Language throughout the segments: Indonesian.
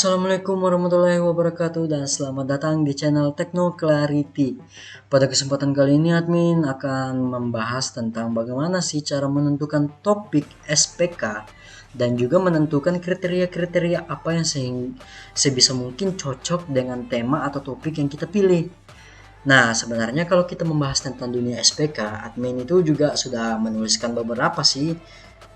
Assalamualaikum warahmatullahi wabarakatuh dan selamat datang di channel Techno Clarity. Pada kesempatan kali ini admin akan membahas tentang bagaimana sih cara menentukan topik SPK dan juga menentukan kriteria-kriteria apa yang sebisa mungkin cocok dengan tema atau topik yang kita pilih. Nah, sebenarnya kalau kita membahas tentang dunia SPK, admin itu juga sudah menuliskan beberapa sih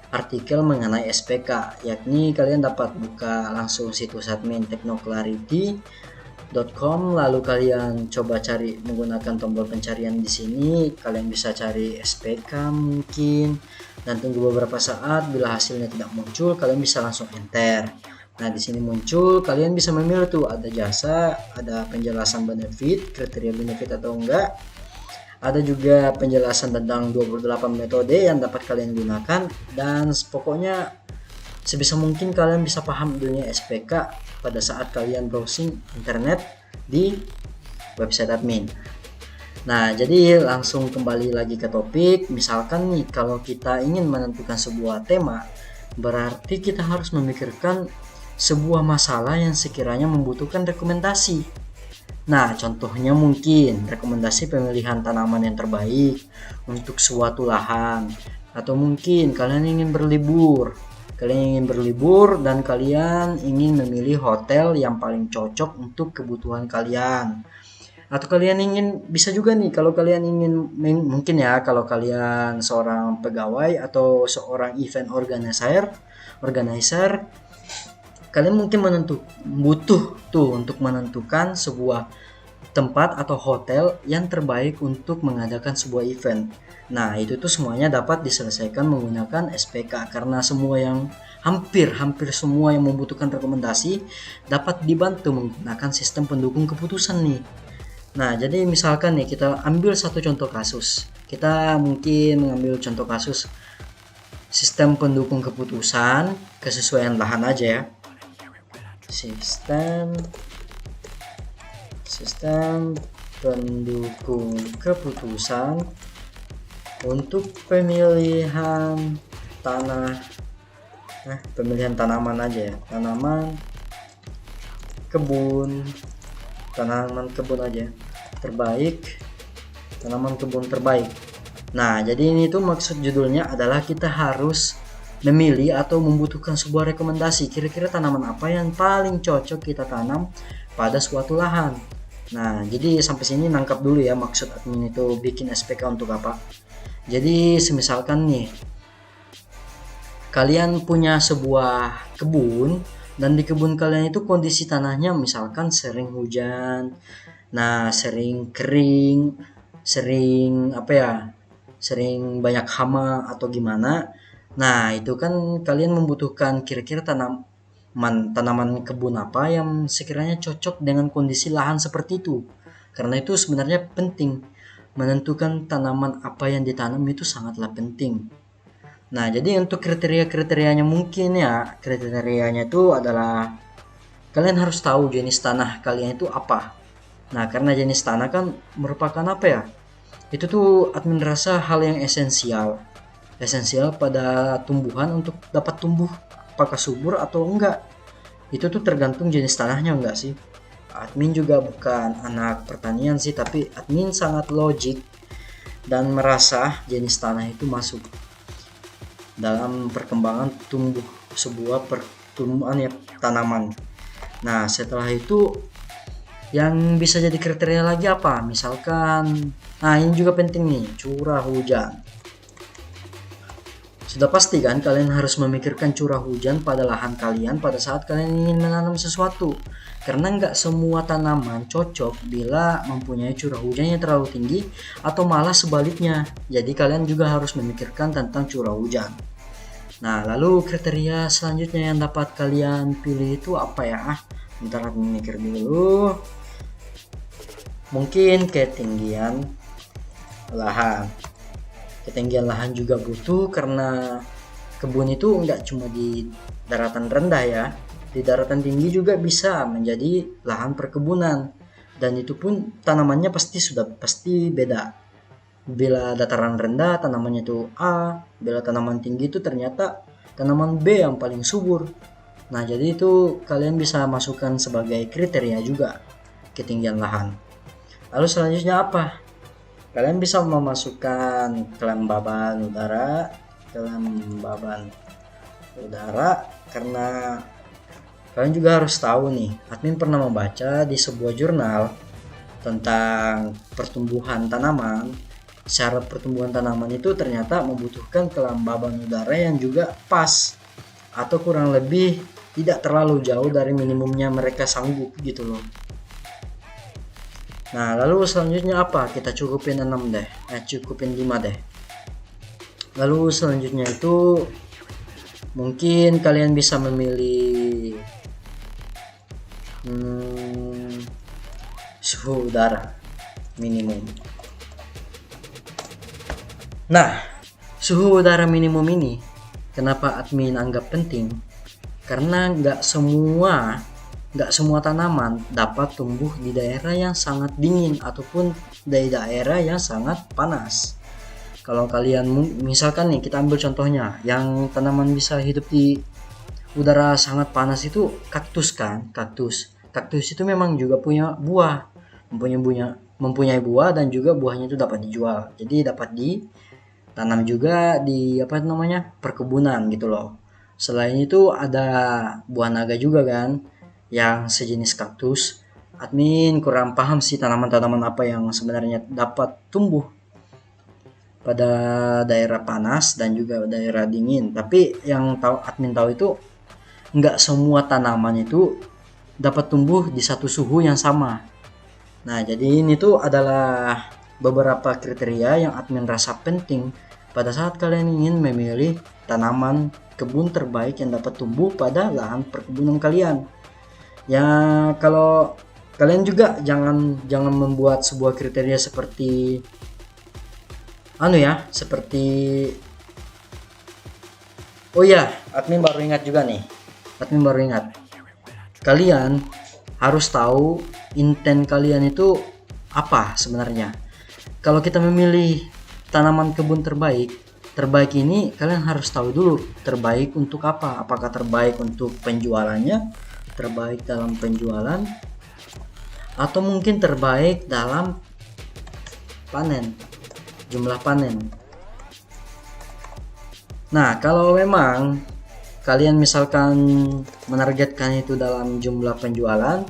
artikel mengenai SPK, yakni kalian dapat buka langsung situs admin technoclarity.com, lalu kalian coba cari menggunakan tombol pencarian di sini, kalian bisa cari SPK mungkin, dan tunggu beberapa saat. Bila hasilnya tidak muncul, kalian bisa langsung enter. Nah, di sini muncul, kalian bisa memilih tuh ada jasa, ada penjelasan benefit, kriteria benefit atau enggak. Ada juga penjelasan tentang 28 metode yang dapat kalian gunakan, dan pokoknya sebisa mungkin kalian bisa paham dunia SPK pada saat kalian browsing internet di website admin. Nah, jadi langsung kembali lagi ke topik. Misalkan nih, kalau kita ingin menentukan sebuah tema, berarti kita harus memikirkan sebuah masalah yang sekiranya membutuhkan rekomendasi. Nah, contohnya mungkin rekomendasi pemilihan tanaman yang terbaik untuk suatu lahan, atau mungkin kalian ingin berlibur. Kalian ingin berlibur dan kalian ingin memilih hotel yang paling cocok untuk kebutuhan kalian. Atau kalian ingin, bisa juga nih kalau kalian ingin, mungkin ya kalau kalian seorang pegawai atau seorang event organizer, kalian mungkin butuh tuh untuk menentukan sebuah tempat atau hotel yang terbaik untuk mengadakan sebuah event. Nah, itu tuh semuanya dapat diselesaikan menggunakan SPK, karena hampir semua yang membutuhkan rekomendasi dapat dibantu menggunakan sistem pendukung keputusan nih. Nah, jadi misalkan nih kita ambil satu contoh kasus. Kita mungkin mengambil contoh kasus sistem pendukung keputusan kesesuaian lahan aja ya. Sistem pendukung keputusan untuk pemilihan tanaman aja ya, tanaman kebun aja terbaik, tanaman kebun terbaik. Nah, jadi ini tuh maksud judulnya adalah kita harus memilih atau membutuhkan sebuah rekomendasi kira-kira tanaman apa yang paling cocok kita tanam pada suatu lahan. Nah, jadi sampai sini nangkap dulu ya maksud admin itu bikin SPK untuk apa. Jadi semisalkan nih kalian punya sebuah kebun, dan di kebun kalian itu kondisi tanahnya misalkan sering hujan, nah sering kering, sering banyak hama atau gimana. Nah, itu kan kalian membutuhkan kira-kira tanaman kebun apa yang sekiranya cocok dengan kondisi lahan seperti itu. Karena itu sebenarnya penting. Menentukan tanaman apa yang ditanam itu sangatlah penting. Nah, jadi untuk kriteria-kriterianya mungkin ya, kriterianya itu adalah kalian harus tahu jenis tanah kalian itu apa. Nah, karena jenis tanah kan merupakan apa ya? Itu tuh admin rasa hal yang esensial pada tumbuhan untuk dapat tumbuh apakah subur atau enggak. Itu tuh tergantung jenis tanahnya enggak sih. Admin juga bukan anak pertanian sih, tapi admin sangat logik dan merasa jenis tanah itu masuk dalam perkembangan tumbuh sebuah pertumbuhan ya, tanaman. Nah, setelah itu yang bisa jadi kriteria lagi apa? Misalkan, nah ini juga penting nih, curah hujan. Sudah pasti kan kalian harus memikirkan curah hujan pada lahan kalian pada saat kalian ingin menanam sesuatu. Karena nggak semua tanaman cocok bila mempunyai curah hujan yang terlalu tinggi atau malah sebaliknya. Jadi kalian juga harus memikirkan tentang curah hujan. Nah, lalu kriteria selanjutnya yang dapat kalian pilih itu apa ya? Bentar aku mikir dulu. Mungkin ketinggian lahan. Ketinggian lahan juga butuh, karena kebun itu enggak cuma di daratan rendah ya, di daratan tinggi juga bisa menjadi lahan perkebunan, dan itu pun tanamannya pasti beda. Bila dataran rendah tanamannya itu A, bila tanaman tinggi itu ternyata tanaman B yang paling subur. Nah, jadi itu kalian bisa masukkan sebagai kriteria juga ketinggian lahan. Lalu selanjutnya apa? Kalian bisa memasukkan kelembaban udara karena kalian juga harus tahu nih, admin pernah membaca di sebuah jurnal tentang pertumbuhan tanaman. Syarat pertumbuhan tanaman itu ternyata membutuhkan kelembaban udara yang juga pas atau kurang lebih tidak terlalu jauh dari minimumnya mereka sanggup gitu loh. Nah, lalu selanjutnya apa? Kita cukupin 6 deh. Cukupin 5 deh. Lalu selanjutnya itu mungkin kalian bisa memilih suhu udara minimum. Nah, suhu udara minimum ini kenapa admin anggap penting? Karena nggak semua tanaman dapat tumbuh di daerah yang sangat dingin ataupun di daerah yang sangat panas. Kalau kalian misalkan nih, kita ambil contohnya yang tanaman bisa hidup di udara sangat panas itu kaktus kan. Kaktus itu memang juga punya buah, mempunyai buah, dan juga buahnya itu dapat dijual. Jadi dapat ditanam juga di perkebunan gitu loh. Selain itu ada buah naga juga kan, yang sejenis kaktus. Admin kurang paham sih tanaman-tanaman apa yang sebenarnya dapat tumbuh pada daerah panas dan juga daerah dingin. Tapi yang admin tahu itu nggak semua tanaman itu dapat tumbuh di satu suhu yang sama. Nah, jadi ini tuh adalah beberapa kriteria yang admin rasa penting pada saat kalian ingin memilih tanaman kebun terbaik yang dapat tumbuh pada lahan perkebunan kalian. Ya, kalau kalian juga jangan membuat sebuah kriteria seperti admin baru ingat. Kalian harus tahu intent kalian itu apa sebenarnya. Kalau kita memilih tanaman kebun terbaik ini kalian harus tahu dulu terbaik untuk apa. Apakah terbaik untuk penjualannya, terbaik dalam penjualan, atau mungkin terbaik dalam jumlah panen. Nah, kalau memang kalian misalkan menargetkan itu dalam jumlah penjualan,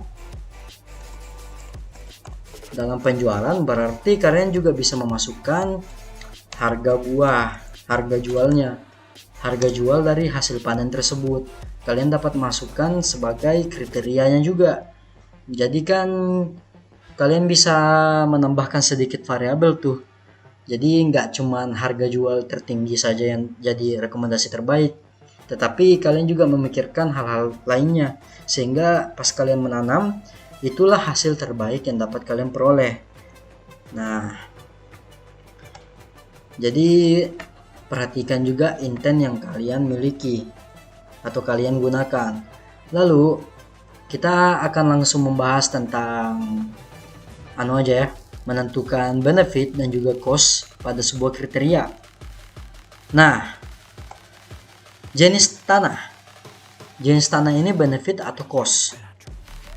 berarti kalian juga bisa memasukkan harga jual dari hasil panen tersebut. Kalian dapat masukkan sebagai kriterianya juga. Jadi kan kalian bisa menambahkan sedikit variabel tuh. Jadi nggak cuman harga jual tertinggi saja yang jadi rekomendasi terbaik, tetapi kalian juga memikirkan hal-hal lainnya, sehingga pas kalian menanam itulah hasil terbaik yang dapat kalian peroleh. Nah, jadi perhatikan juga intent yang kalian miliki atau kalian gunakan. Lalu kita akan langsung membahas tentang menentukan benefit dan juga cost pada sebuah kriteria. Nah, jenis tanah ini benefit atau cost?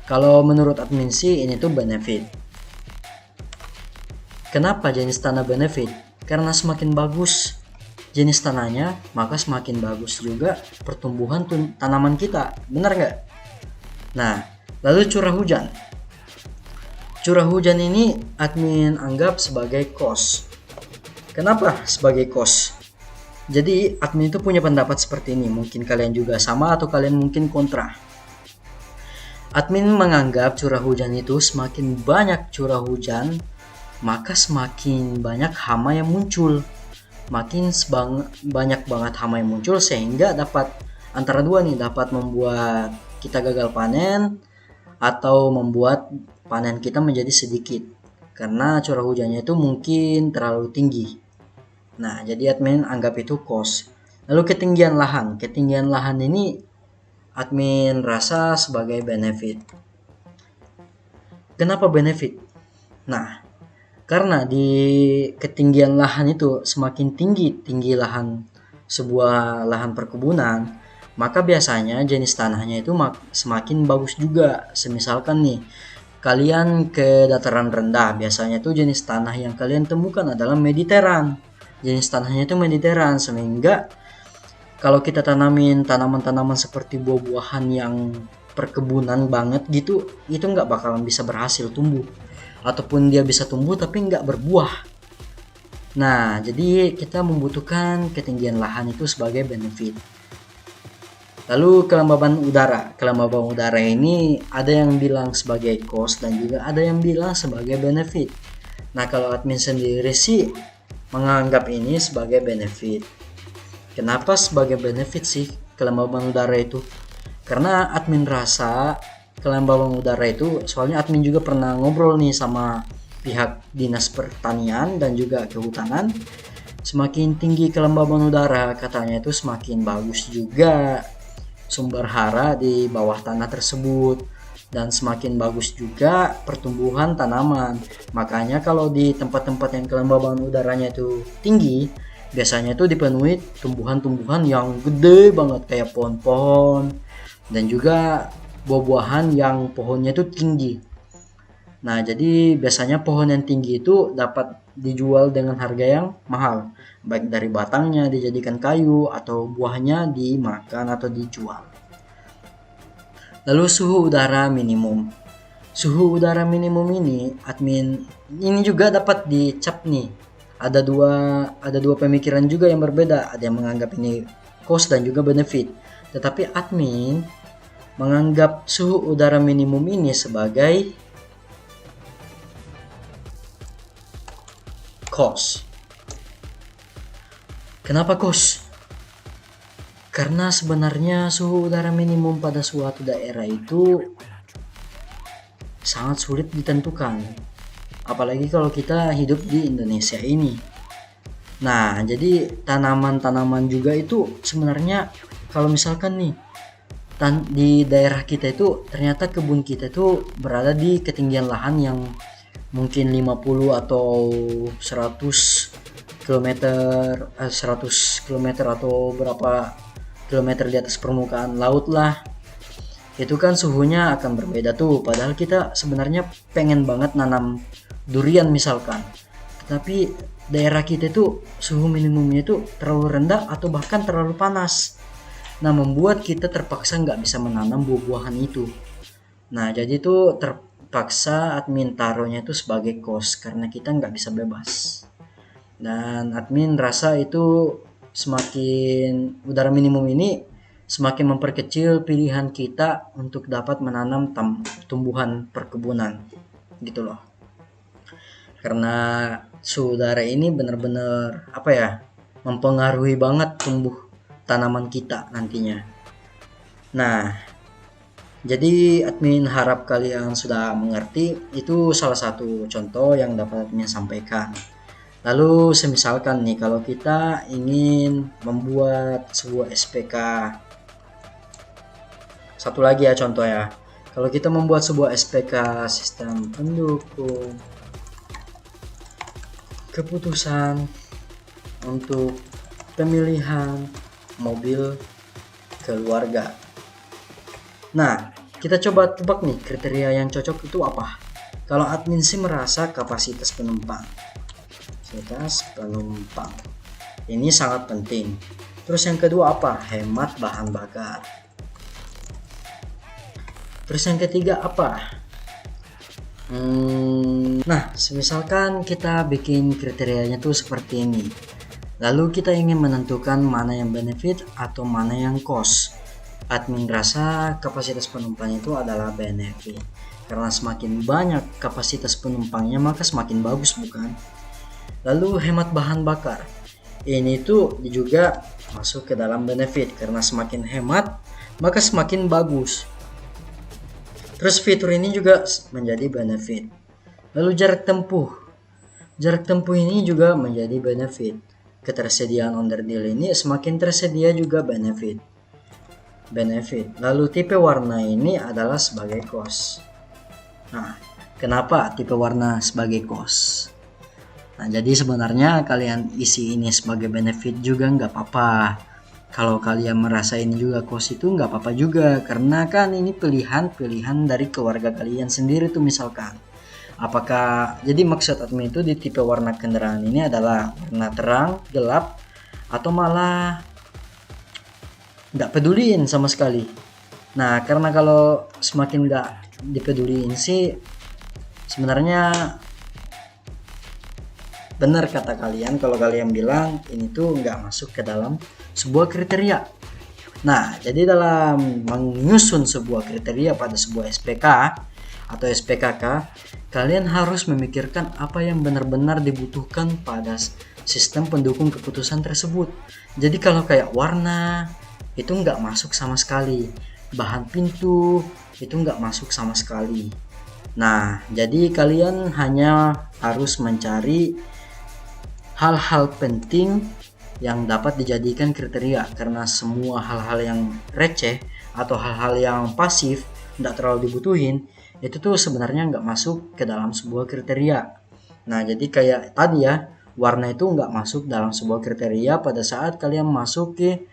Kalau menurut admin sih ini tuh benefit. Kenapa jenis tanah benefit? Karena semakin bagus jenis tanahnya, maka semakin bagus juga pertumbuhan tanaman kita. Benar nggak? Nah, lalu curah hujan. Curah hujan ini admin anggap sebagai cost. Kenapa sebagai cost? Jadi admin itu punya pendapat seperti ini. Mungkin kalian juga sama atau kalian mungkin kontra. Admin menganggap curah hujan itu semakin banyak curah hujan, maka semakin banyak hama yang muncul. Makin banyak banget hama yang muncul sehingga dapat antara dua nih, dapat membuat kita gagal panen atau membuat panen kita menjadi sedikit karena curah hujannya itu mungkin terlalu tinggi. Nah, jadi admin anggap itu cost. Lalu ketinggian lahan ini admin rasa sebagai benefit. Kenapa benefit? Nah, karena di ketinggian lahan itu semakin tinggi lahan sebuah lahan perkebunan, maka biasanya jenis tanahnya itu semakin bagus juga. Semisalkan nih, kalian ke dataran rendah, biasanya tuh jenis tanah yang kalian temukan adalah mediteran. Jenis tanahnya itu mediteran, sehingga kalau kita tanamin tanaman-tanaman seperti buah-buahan yang perkebunan banget gitu, itu nggak bakalan bisa berhasil tumbuh. Ataupun dia bisa tumbuh tapi nggak berbuah. Nah, jadi kita membutuhkan ketinggian lahan itu sebagai benefit. Lalu kelembaban udara. Kelembaban udara ini ada yang bilang sebagai cost dan juga ada yang bilang sebagai benefit. Nah, kalau admin sendiri sih menganggap ini sebagai benefit. Kenapa sebagai benefit sih kelembaban udara itu? Karena admin rasa kelembaban udara itu, soalnya admin juga pernah ngobrol nih sama pihak dinas pertanian dan juga kehutanan. Semakin tinggi kelembaban udara, katanya itu semakin bagus juga sumber hara di bawah tanah tersebut, dan semakin bagus juga pertumbuhan tanaman. Makanya kalau di tempat-tempat yang kelembaban udaranya itu tinggi, biasanya itu dipenuhi tumbuhan-tumbuhan yang gede banget kayak pohon-pohon dan juga buah-buahan yang pohonnya itu tinggi. Nah, jadi biasanya pohon yang tinggi itu dapat dijual dengan harga yang mahal, baik dari batangnya dijadikan kayu atau buahnya dimakan atau dijual. Lalu suhu udara minimum. Suhu udara minimum ini admin ini juga dapat dicap nih. Ada dua pemikiran juga yang berbeda. Ada yang menganggap ini cost dan juga benefit. Tetapi admin menganggap suhu udara minimum ini sebagai cost. Kenapa cost? Karena sebenarnya suhu udara minimum pada suatu daerah itu sangat sulit ditentukan. Apalagi kalau kita hidup di Indonesia ini. Nah, jadi tanaman-tanaman juga itu sebenarnya kalau misalkan nih di daerah kita itu ternyata kebun kita itu berada di ketinggian lahan yang mungkin 50 atau 100 km 100 km atau berapa kilometer di atas permukaan laut lah. Itu kan suhunya akan berbeda tuh, padahal kita sebenarnya pengen banget nanam durian misalkan, tapi daerah kita itu suhu minimumnya itu terlalu rendah atau bahkan terlalu panas. Nah, membuat kita terpaksa nggak bisa menanam buah-buahan itu. Nah, jadi itu terpaksa admin taruhnya itu sebagai cost karena kita nggak bisa bebas. Dan admin rasa itu semakin udara minimum ini semakin memperkecil pilihan kita untuk dapat menanam tumbuhan perkebunan gitu loh. Karena suhu udara ini benar-benar mempengaruhi banget tumbuh tanaman kita nantinya. Nah, jadi admin harap kalian sudah mengerti. Itu salah satu contoh yang dapat admin sampaikan. Lalu semisalkan nih kalau kita ingin membuat sebuah SPK, satu lagi ya contoh ya, kalau kita membuat sebuah SPK sistem pendukung keputusan untuk pemilihan mobil keluarga. Nah, kita coba tebak nih kriteria yang cocok itu apa. Kalau admin sih merasa kapasitas penumpang. Ini sangat penting. Terus yang kedua apa? Hemat bahan bakar. Terus yang ketiga apa? Nah, misalkan kita bikin kriterianya tuh seperti ini. Lalu kita ingin menentukan mana yang benefit atau mana yang cost. Admin rasa kapasitas penumpang itu adalah benefit. Karena semakin banyak kapasitas penumpangnya maka semakin bagus, bukan? Lalu hemat bahan bakar. Ini tuh juga masuk ke dalam benefit karena semakin hemat maka semakin bagus. Terus fitur ini juga menjadi benefit. Lalu jarak tempuh. Jarak tempuh ini juga menjadi benefit. Ketersediaan onderdil ini semakin tersedia juga benefit. Lalu tipe warna ini adalah sebagai cost. Nah, kenapa tipe warna sebagai cost? Nah, jadi sebenarnya kalian isi ini sebagai benefit juga nggak apa-apa. Kalau kalian merasa ini juga kos itu nggak apa-apa juga, karena kan ini pilihan dari keluarga kalian sendiri tuh misalkan. Apakah jadi maksud admin itu di tipe warna kendaraan ini adalah warna terang, gelap, atau malah nggak peduliin sama sekali. Nah, karena kalau semakin nggak dipeduliin sih, sebenarnya benar kata kalian kalau kalian bilang ini tuh nggak masuk ke dalam sebuah kriteria. Nah, jadi dalam menyusun sebuah kriteria pada sebuah SPK atau SPKK, kalian harus memikirkan apa yang benar-benar dibutuhkan pada sistem pendukung keputusan tersebut. Jadi kalau kayak warna, itu nggak masuk sama sekali. Bahan pintu, itu nggak masuk sama sekali. Nah, jadi kalian hanya harus mencari hal-hal penting yang dapat dijadikan kriteria, karena semua hal-hal yang receh atau hal-hal yang pasif tidak terlalu dibutuhin itu tuh sebenarnya nggak masuk ke dalam sebuah kriteria. Nah, jadi kayak tadi ya, warna itu nggak masuk dalam sebuah kriteria pada saat kalian masuk ke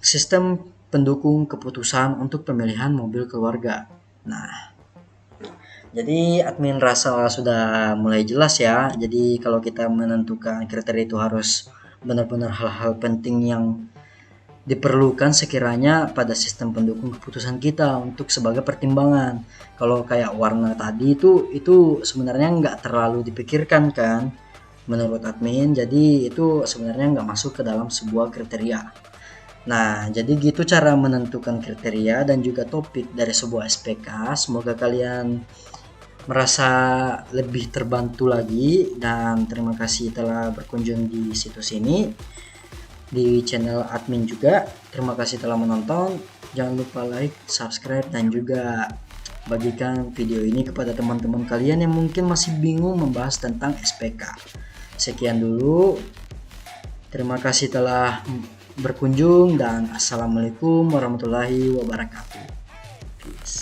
sistem pendukung keputusan untuk pemilihan mobil keluarga. Nah, jadi admin rasa sudah mulai jelas ya. Jadi kalau kita menentukan kriteria itu harus benar-benar hal-hal penting yang diperlukan sekiranya pada sistem pendukung keputusan kita untuk sebagai pertimbangan. Kalau kayak warna tadi itu sebenarnya nggak terlalu dipikirkan kan menurut admin. Jadi itu sebenarnya nggak masuk ke dalam sebuah kriteria. Nah, jadi gitu cara menentukan kriteria dan juga topik dari sebuah SPK. Semoga kalian merasa lebih terbantu lagi, dan terima kasih telah berkunjung di situs ini, di channel admin juga. Terima kasih telah menonton. Jangan lupa like, subscribe, dan juga bagikan video ini kepada teman-teman kalian yang mungkin masih bingung membahas tentang SPK. Sekian dulu. Terima kasih telah berkunjung dan assalamualaikum warahmatullahi wabarakatuh. Peace.